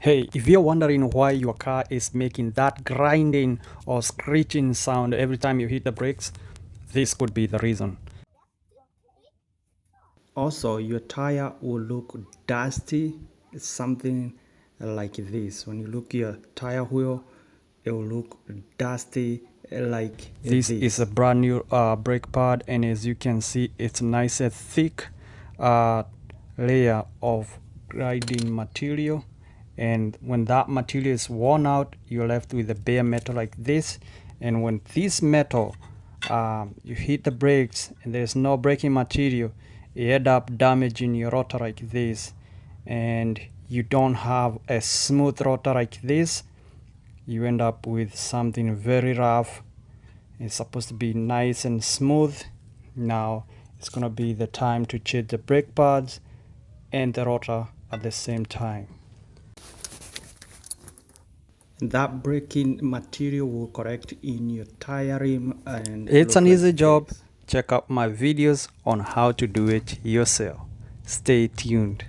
Hey, if you're wondering why your car is making that grinding or screeching sound every time you hit the brakes, this could be the reason. Also, your tire will look dusty. It's something like this. When you look your tire wheel, it will look dusty like this. This is a brand new brake pad, and as you can see, it's nice and thick layer of grinding material. And when that material is worn out, you're left with a bare metal like this. And when this metal you hit the brakes and there's no braking material, you end up damaging your rotor like this, and you don't have a smooth rotor like this. You end up with something very rough. It's supposed to be nice and smooth. Now it's gonna be the time to change the brake pads and the rotor at the same time. That braking material will correct in your tire rim, and it's an easy job. Check out my videos on how to do it yourself. Stay tuned.